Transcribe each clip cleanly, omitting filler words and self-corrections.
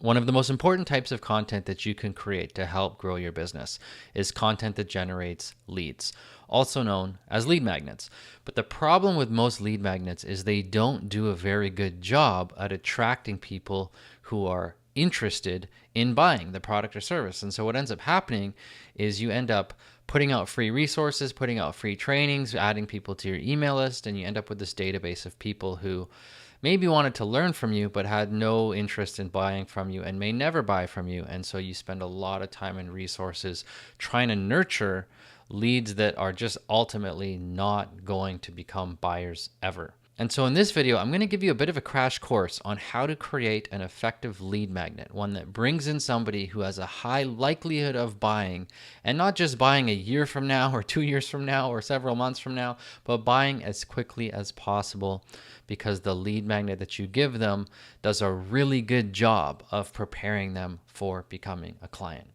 One of the most important types of content that you can create to help grow your business is content that generates leads, also known as lead magnets. But the problem with most lead magnets is they don't do a very good job at attracting people who are interested in buying the product or service. And so what ends up happening is you end up putting out free resources, putting out free trainings, adding people to your email list, and you end up with this database of people who maybe wanted to learn from you but had no interest in buying from you and may never buy from you. And so you spend a lot of time and resources trying to nurture leads that are just ultimately not going to become buyers ever. And so in this video, I'm going to give you a bit of a crash course on how to create an effective lead magnet, one that brings in somebody who has a high likelihood of buying, and not just buying a year from now or 2 years from now or several months from now, but buying as quickly as possible, because the lead magnet that you give them does a really good job of preparing them for becoming a client.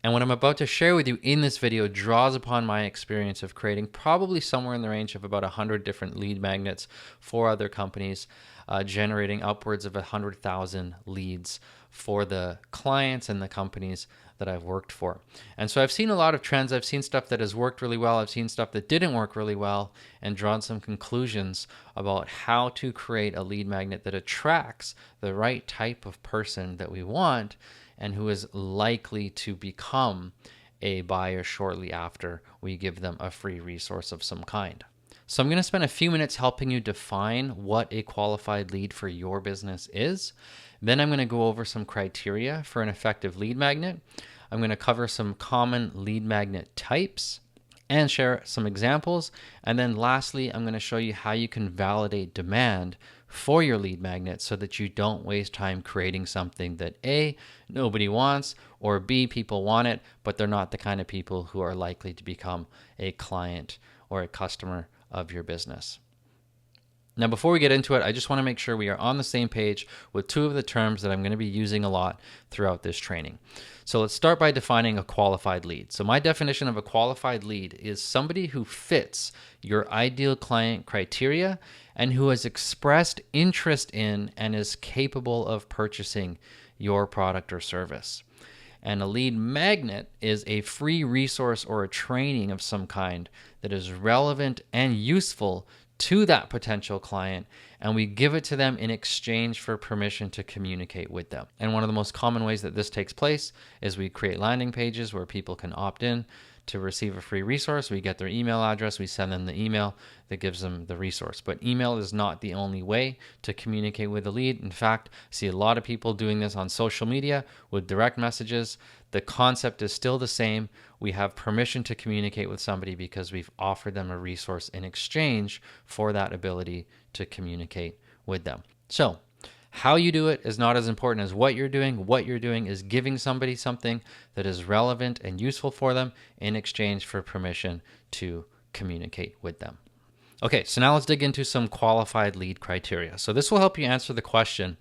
And what I'm about to share with you in this video draws upon my experience of creating probably somewhere in the range of about 100 different lead magnets for other companies, generating upwards of 100,000 leads for the clients and the companies that I've worked for. And so I've seen a lot of trends. I've seen stuff that has worked really well. I've seen stuff that didn't work really well, and drawn some conclusions about how to create a lead magnet that attracts the right type of person that we want and who is likely to become a buyer shortly after we give them a free resource of some kind. So I'm going to spend a few minutes helping you define what a qualified lead for your business is. Then I'm going to go over some criteria for an effective lead magnet. I'm going to cover some common lead magnet types and share some examples. And then lastly, I'm going to show you how you can validate demand for your lead magnet so that you don't waste time creating something that A, nobody wants, or B, people want it, but they're not the kind of people who are likely to become a client or a customer of your business. Now, before we get into it, I just want to make sure we are on the same page with two of the terms that I'm going to be using a lot throughout this training. So let's start by defining a qualified lead. So my definition of a qualified lead is somebody who fits your ideal client criteria and who has expressed interest in and is capable of purchasing your product or service. And a lead magnet is a free resource or a training of some kind that is relevant and useful to that potential client, and we give it to them in exchange for permission to communicate with them. And one of the most common ways that this takes place is we create landing pages where people can opt in to receive a free resource. We get their email address, we send them the email that gives them the resource. But email is not the only way to communicate with a lead. In fact, I see a lot of people doing this on social media with direct messages. The concept is still the same. We have permission to communicate with somebody because we've offered them a resource in exchange for that ability to communicate with them. So how you do it is not as important as what you're doing. What you're doing is giving somebody something that is relevant and useful for them in exchange for permission to communicate with them. Okay, so now let's dig into some qualified lead criteria. So this will help you answer the question,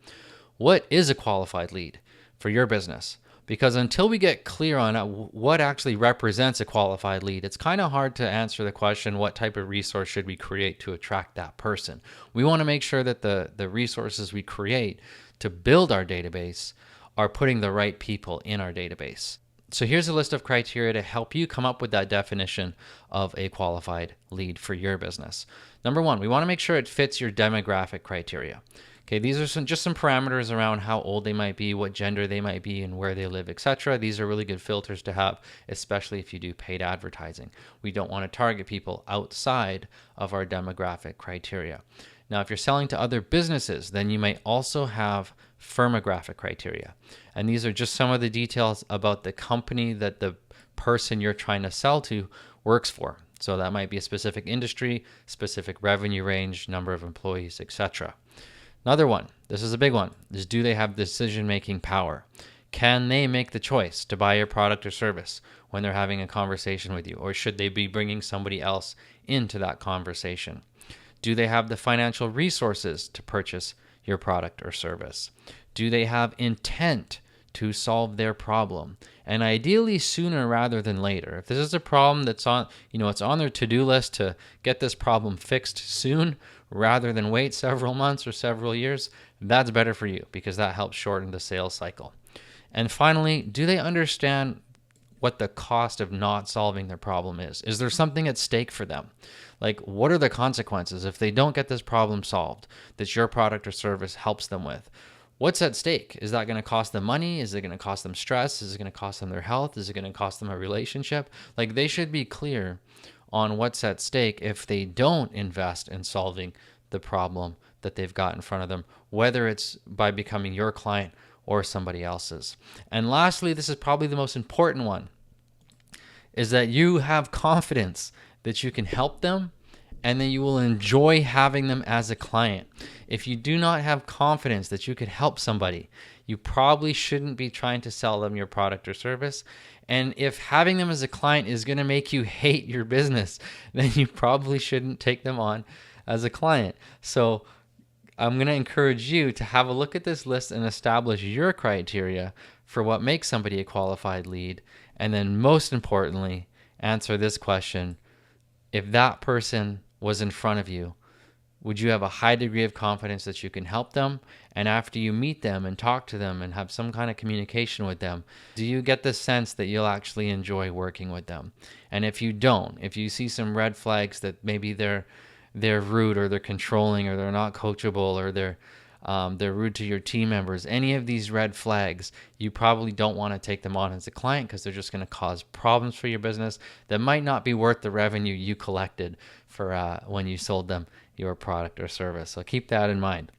what is a qualified lead for your business? Because until we get clear on what actually represents a qualified lead, it's kind of hard to answer the question, what type of resource should we create to attract that person? We want to make sure that the resources we create to build our database are putting the right people in our database. So here's a list of criteria to help you come up with that definition of a qualified lead for your business. Number one, we want to make sure it fits your demographic criteria. Okay, these are just some parameters around how old they might be, what gender they might be, and where they live, etc. These are really good filters to have, especially if you do paid advertising. We don't want to target people outside of our demographic criteria. Now, if you're selling to other businesses, then you might also have firmographic criteria. And these are just some of the details about the company that the person you're trying to sell to works for. So that might be a specific industry, specific revenue range, number of employees, etc. Another one, this is a big one, is do they have decision-making power? Can they make the choice to buy your product or service when they're having a conversation with you? Or should they be bringing somebody else into that conversation? Do they have the financial resources to purchase your product or service? Do they have intent to solve their problem? And ideally sooner rather than later. If this is a problem that's on, it's on their to-do list to get this problem fixed soon rather than wait several months or several years, that's better for you because that helps shorten the sales cycle. And finally, do they understand what the cost of not solving their problem is? Is there something at stake for them? Like, what are the consequences if they don't get this problem solved that your product or service helps them with? What's at stake? Is that going to cost them money? Is it going to cost them stress? Is it going to cost them their health? Is it going to cost them a relationship? Like, they should be clear on what's at stake if they don't invest in solving the problem that they've got in front of them, whether it's by becoming your client or somebody else's. And lastly, this is probably the most important one, is that you have confidence that you can help them and then you will enjoy having them as a client. If you do not have confidence that you could help somebody, you probably shouldn't be trying to sell them your product or service. And if having them as a client is going to make you hate your business, then you probably shouldn't take them on as a client. So I'm going to encourage you to have a look at this list and establish your criteria for what makes somebody a qualified lead. And then most importantly, answer this question. If that person was in front of you, would you have a high degree of confidence that you can help them? And after you meet them and talk to them and have some kind of communication with them, do you get the sense that you'll actually enjoy working with them? And if you don't, if you see some red flags that maybe they're rude or they're controlling or they're not coachable or they're rude to your team members, any of these red flags, you probably don't want to take them on as a client because they're just going to cause problems for your business that might not be worth the revenue you collected for when you sold them your product or service. So keep that in mind.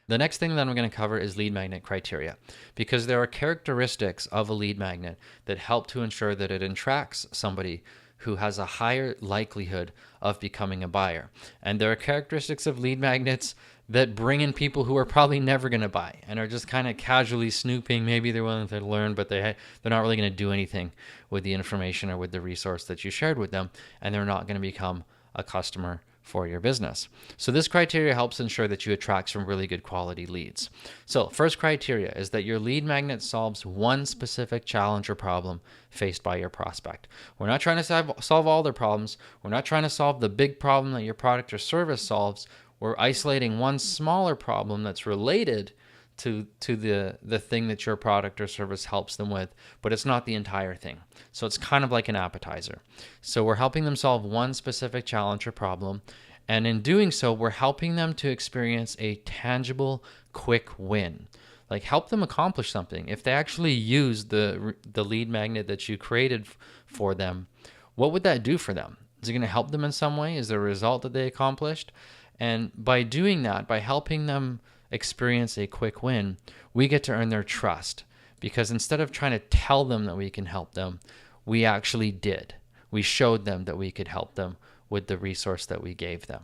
The next thing that I'm going to cover is lead magnet criteria, because there are characteristics of a lead magnet that help to ensure that it attracts somebody who has a higher likelihood of becoming a buyer. And there are characteristics of lead magnets that bring in people who are probably never going to buy and are just kind of casually snooping. Maybe they're willing to learn, but they're not really going to do anything with the information or with the resource that you shared with them, and they're not going to become a customer for your business. So this criteria helps ensure that you attract some really good quality leads. So first criteria is that your lead magnet solves one specific challenge or problem faced by your prospect. We're not trying to solve all their problems. We're not trying to solve the big problem that your product or service solves. We're isolating one smaller problem that's related to the thing that your product or service helps them with, but it's not the entire thing. So it's kind of like an appetizer. So we're helping them solve one specific challenge or problem, and in doing so, we're helping them to experience a tangible, quick win. Like, help them accomplish something. If they actually use the lead magnet that you created for them, what would that do for them? Is it going to help them in some way? Is there a result that they accomplished? And by doing that, by helping them experience a quick win, we get to earn their trust, because instead of trying to tell them that we can help them, we actually did. We showed them that we could help them with the resource that we gave them.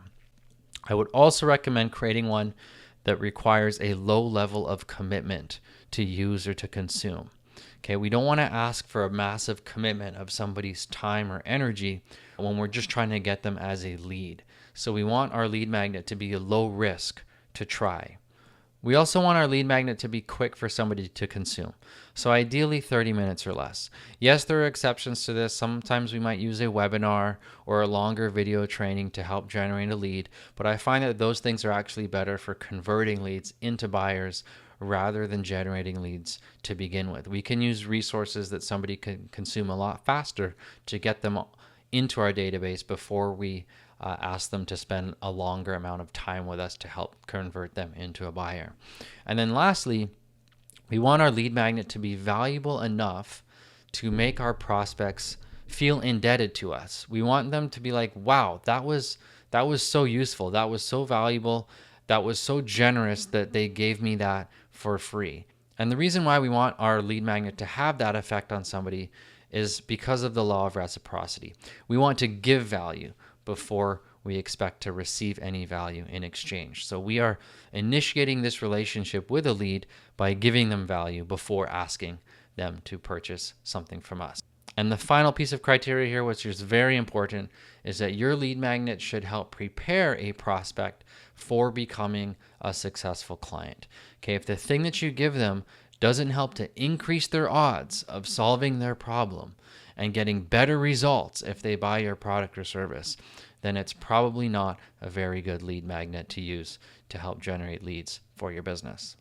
I would also recommend creating one that requires a low level of commitment to use or to consume. Okay, we don't want to ask for a massive commitment of somebody's time or energy when we're just trying to get them as a lead. So we want our lead magnet to be a low risk to try. We also want our lead magnet to be quick for somebody to consume. So ideally 30 minutes or less. Yes, there are exceptions to this. Sometimes we might use a webinar or a longer video training to help generate a lead, but I find that those things are actually better for converting leads into buyers rather than generating leads to begin with. We can use resources that somebody can consume a lot faster to get them into our database before we ask them to spend a longer amount of time with us to help convert them into a buyer. And then lastly, we want our lead magnet to be valuable enough to make our prospects feel indebted to us. We want them to be like, wow, that was so useful. That was so valuable. That was so generous that they gave me that for free. And the reason why we want our lead magnet to have that effect on somebody is because of the law of reciprocity. We want to give value before we expect to receive any value in exchange. So we are initiating this relationship with a lead by giving them value before asking them to purchase something from us. And the final piece of criteria here, which is very important, is that your lead magnet should help prepare a prospect for becoming a successful client. Okay, if the thing that you give them doesn't help to increase their odds of solving their problem and getting better results if they buy your product or service, then it's probably not a very good lead magnet to use to help generate leads for your business.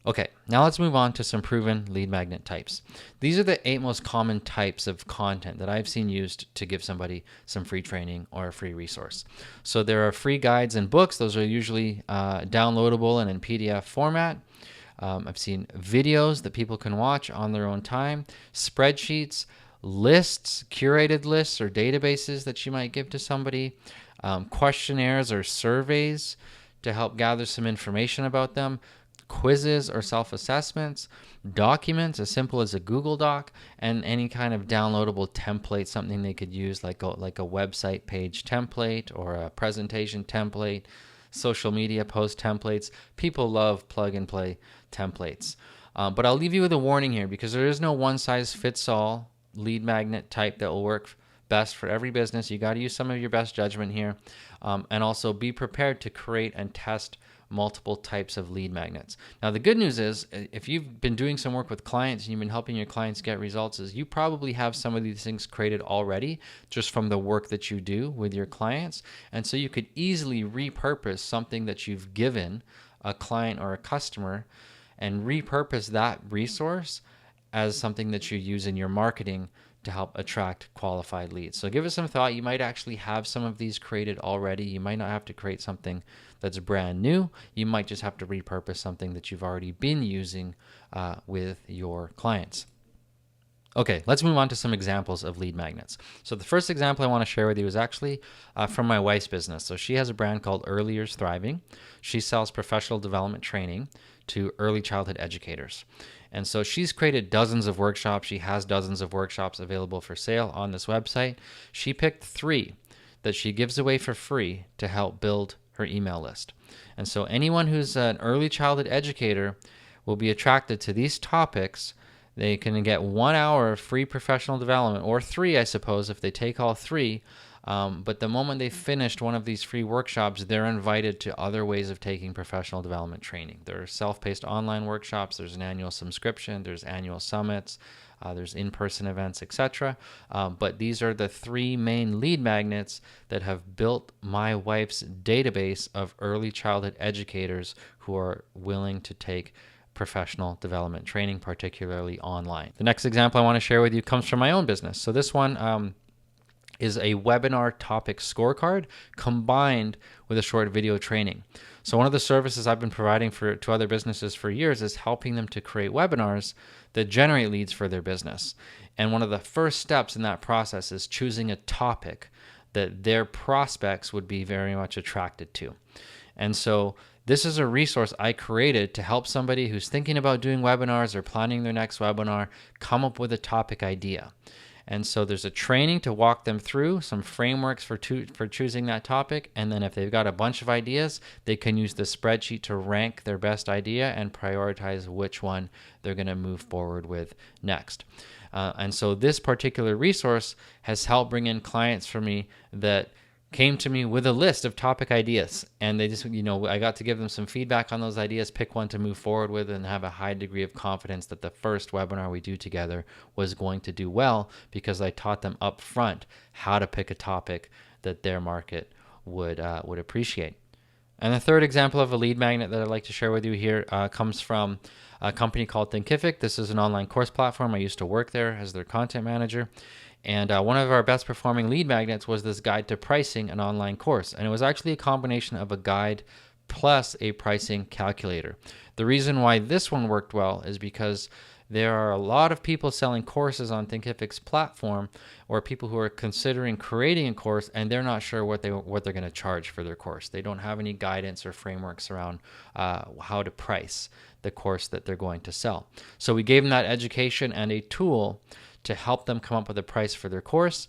Okay, now let's move on to some proven lead magnet types. These are the 8 most common types of content that I've seen used to give somebody some free training or a free resource. So there are free guides and books. Those are usually downloadable and in PDF format. I've seen videos that people can watch on their own time, spreadsheets, lists, curated lists or databases that you might give to somebody, questionnaires or surveys to help gather some information about them, quizzes or self-assessments, documents as simple as a Google Doc, and any kind of downloadable template, something they could use like a website page template or a presentation template, social media post templates. People love plug and play templates. But I'll leave you with a warning here, because there is no one size fits all lead magnet type that will work best for every business. You got to use some of your best judgment here, and also be prepared to create and test multiple types of lead magnets. Now, the good news is, if you've been doing some work with clients and you've been helping your clients get results, is you probably have some of these things created already just from the work that you do with your clients. And so you could easily repurpose something that you've given a client or a customer and repurpose that resource as something that you use in your marketing to help attract qualified leads. So give it some thought. You might actually have some of these created already. You might not have to create something that's brand new. You might just have to repurpose something that you've already been using with your clients. Okay, let's move on to some examples of lead magnets. So the first example I want to share with you is actually from my wife's business. So she has a brand called Early Years Thriving. She sells professional development training to early childhood educators. And so she's created dozens of workshops. She has dozens of workshops available for sale on this website. She picked 3 that she gives away for free to help build her email list. And so anyone who's an early childhood educator will be attracted to these topics. They can get 1 hour of free professional development, or 3, I suppose, if they take all 3. But the moment they've finished one of these free workshops, they're invited to other ways of taking professional development training. There are self-paced online workshops, there's an annual subscription, there's annual summits, there's in-person events, etc. But these are the 3 main lead magnets that have built my wife's database of early childhood educators who are willing to take professional development training, particularly online. The next example I want to share with you comes from my own business. So this one is a webinar topic scorecard combined with a short video training. So one of the services I've been providing to other businesses for years is helping them to create webinars that generate leads for their business. And one of the first steps in that process is choosing a topic that their prospects would be very much attracted to. And so this is a resource I created to help somebody who's thinking about doing webinars or planning their next webinar come up with a topic idea. And so there's a training to walk them through some frameworks for choosing that topic. And then if they've got a bunch of ideas, they can use the spreadsheet to rank their best idea and prioritize which one they're going to move forward with next. And so this particular resource has helped bring in clients for me that came to me with a list of topic ideas, and they just, I got to give them some feedback on those ideas, pick one to move forward with, and have a high degree of confidence that the first webinar we do together was going to do well, because I taught them up front how to pick a topic that their market would appreciate. And the third example of a lead magnet that I'd like to share with you here comes from a company called Thinkific. This is an online course platform. I used to work there as their content manager. And one of our best performing lead magnets was this guide to pricing an online course. And it was actually a combination of a guide plus a pricing calculator. The reason why this one worked well is because there are a lot of people selling courses on Thinkific's platform, or people who are considering creating a course and they're not sure what they're going to charge for their course. They don't have any guidance or frameworks around how to price the course that they're going to sell. So we gave them that education and a tool to help them come up with a price for their course,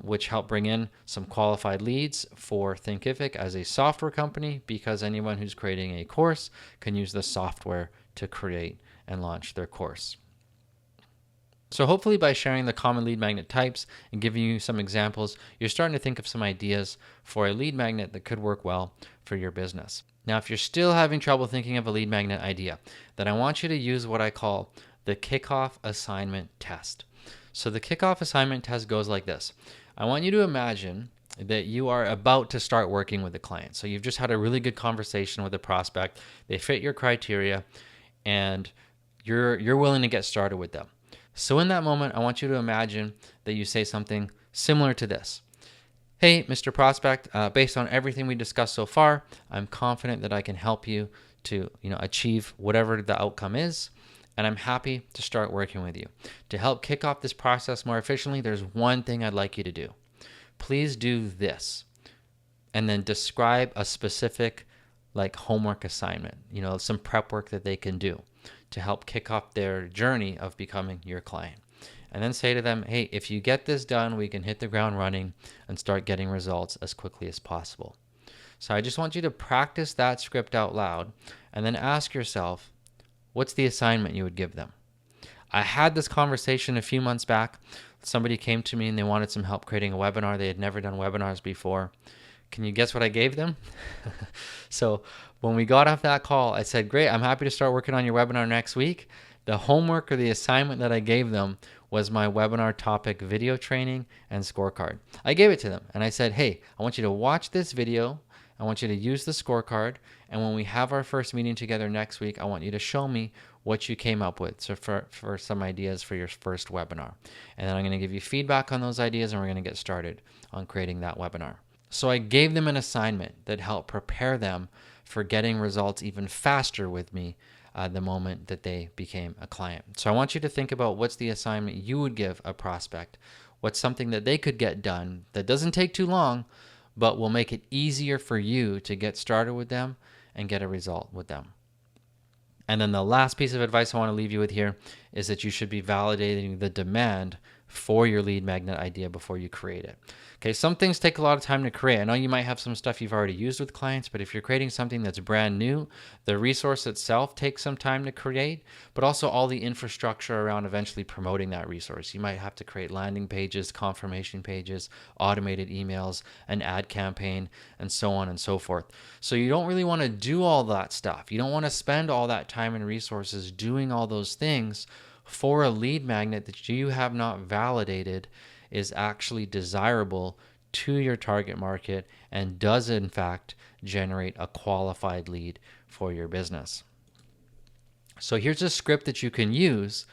which helped bring in some qualified leads for Thinkific as a software company, because anyone who's creating a course can use the software to create and launch their course. So hopefully by sharing the common lead magnet types and giving you some examples, you're starting to think of some ideas for a lead magnet that could work well for your business. Now, if you're still having trouble thinking of a lead magnet idea, then I want you to use what I call the kickoff assignment test. So the kickoff assignment test goes like this. I want you to imagine that you are about to start working with a client. So you've just had a really good conversation with a prospect. They fit your criteria, and you're willing to get started with them. So in that moment, I want you to imagine that you say something similar to this. Hey, Mr. Prospect, based on everything we discussed so far, I'm confident that I can help you to achieve whatever the outcome is, and I'm happy to start working with you. To help kick off this process more efficiently, there's one thing I'd like you to do. Please do this, and then describe a specific homework assignment, some prep work that they can do to help kick off their journey of becoming your client. And then say to them, hey, if you get this done, we can hit the ground running and start getting results as quickly as possible. So I just want you to practice that script out loud and then ask yourself, what's the assignment you would give them? I had this conversation a few months back. Somebody came to me and they wanted some help creating a webinar. They had never done webinars before. Can you guess what I gave them? So when we got off that call, I said, great, I'm happy to start working on your webinar next week. The homework or the assignment that I gave them was my webinar topic video training and scorecard. I gave it to them and I said, hey, I want you to watch this video. I want you to use the scorecard. And when we have our first meeting together next week, I want you to show me what you came up with, so for some ideas for your first webinar. And then I'm going to give you feedback on those ideas, and we're going to get started on creating that webinar. So I gave them an assignment that helped prepare them for getting results even faster with me the moment that they became a client. So I want you to think about what's the assignment you would give a prospect. What's something that they could get done that doesn't take too long, but will make it easier for you to get started with them and get a result with them. And then the last piece of advice I want to leave you with here is that you should be validating the demand for your lead magnet idea before you create it. Okay, some things take a lot of time to create. I know you might have some stuff you've already used with clients, but if you're creating something that's brand new, the resource itself takes some time to create, but also all the infrastructure around eventually promoting that resource. You might have to create landing pages, confirmation pages, automated emails, an ad campaign, and so on and so forth. So you don't really want to do all that stuff. You don't want to spend all that time and resources doing all those things for a lead magnet that you have not validated is actually desirable to your target market and does in fact generate a qualified lead for your business. So here's a script that you can use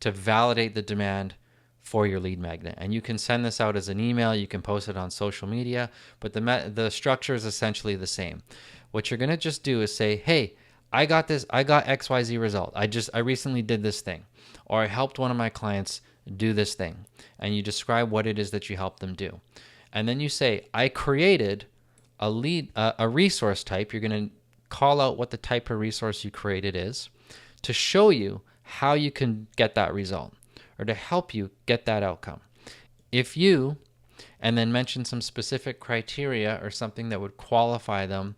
to validate the demand for your lead magnet. And you can send this out as an email, you can post it on social media, but the structure is essentially the same. What you're going to just do is say, hey, I got XYZ result. I recently did this thing, or I helped one of my clients do this thing. And you describe what it is that you helped them do. And then you say, I created a resource type. You're going to call out what the type of resource you created is to show you how you can get that result or to help you get that outcome. And then mention some specific criteria or something that would qualify them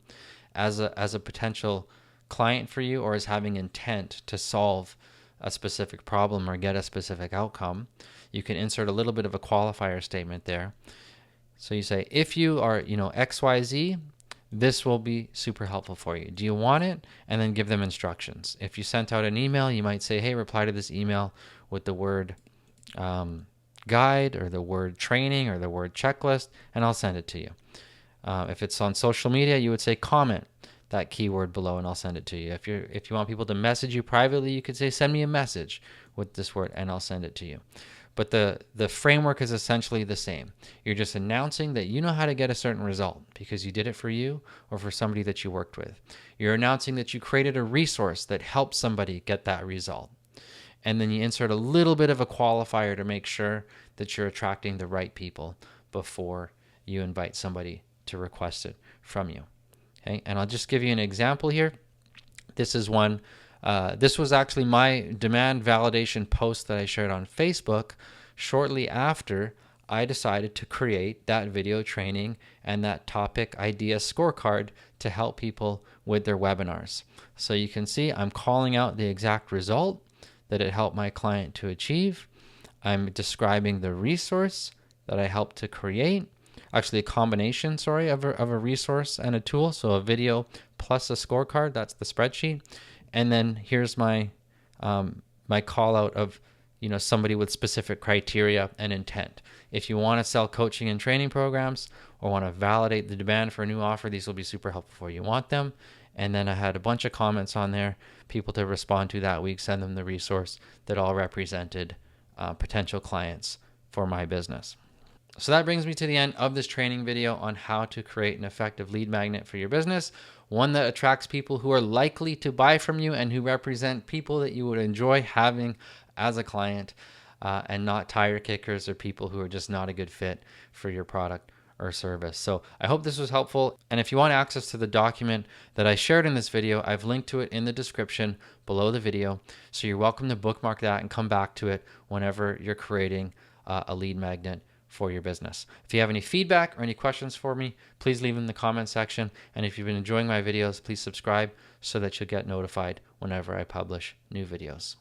as a potential client for you or as having intent to solve a specific problem or get a specific outcome. You can insert a little bit of a qualifier statement there. So you say, if you are, XYZ, this will be super helpful for you. Do you want it? And then give them instructions. If you sent out an email, you might say, hey, reply to this email with the word guide or the word training or the word checklist, and I'll send it to you. If it's on social media, you would say comment that keyword below and I'll send it to you. If you want people to message you privately, you could say send me a message with this word and I'll send it to you. But the framework is essentially the same. You're just announcing that you know how to get a certain result because you did it for you or for somebody that you worked with. You're announcing that you created a resource that helps somebody get that result. And then you insert a little bit of a qualifier to make sure that you're attracting the right people before you invite somebody to request it from you. Okay, and I'll just give you an example here. This is one. This was actually my demand validation post that I shared on Facebook shortly after I decided to create that video training and that topic idea scorecard to help people with their webinars. So you can see I'm calling out the exact result that it helped my client to achieve. I'm describing the resource that I helped to create. Actually, a combination, of a resource and a tool. So a video plus a scorecard, that's the spreadsheet. And then here's my my call out of somebody with specific criteria and intent. If you want to sell coaching and training programs or want to validate the demand for a new offer, these will be super helpful for you. You want them. And then I had a bunch of comments on there, people to respond to that week, send them the resource that all represented potential clients for my business. So that brings me to the end of this training video on how to create an effective lead magnet for your business, one that attracts people who are likely to buy from you and who represent people that you would enjoy having as a client, and not tire kickers or people who are just not a good fit for your product or service. So I hope this was helpful. And if you want access to the document that I shared in this video, I've linked to it in the description below the video. So you're welcome to bookmark that and come back to it whenever you're creating a lead magnet for your business. If you have any feedback or any questions for me, please leave them in the comment section. And if you've been enjoying my videos, please subscribe so that you'll get notified whenever I publish new videos.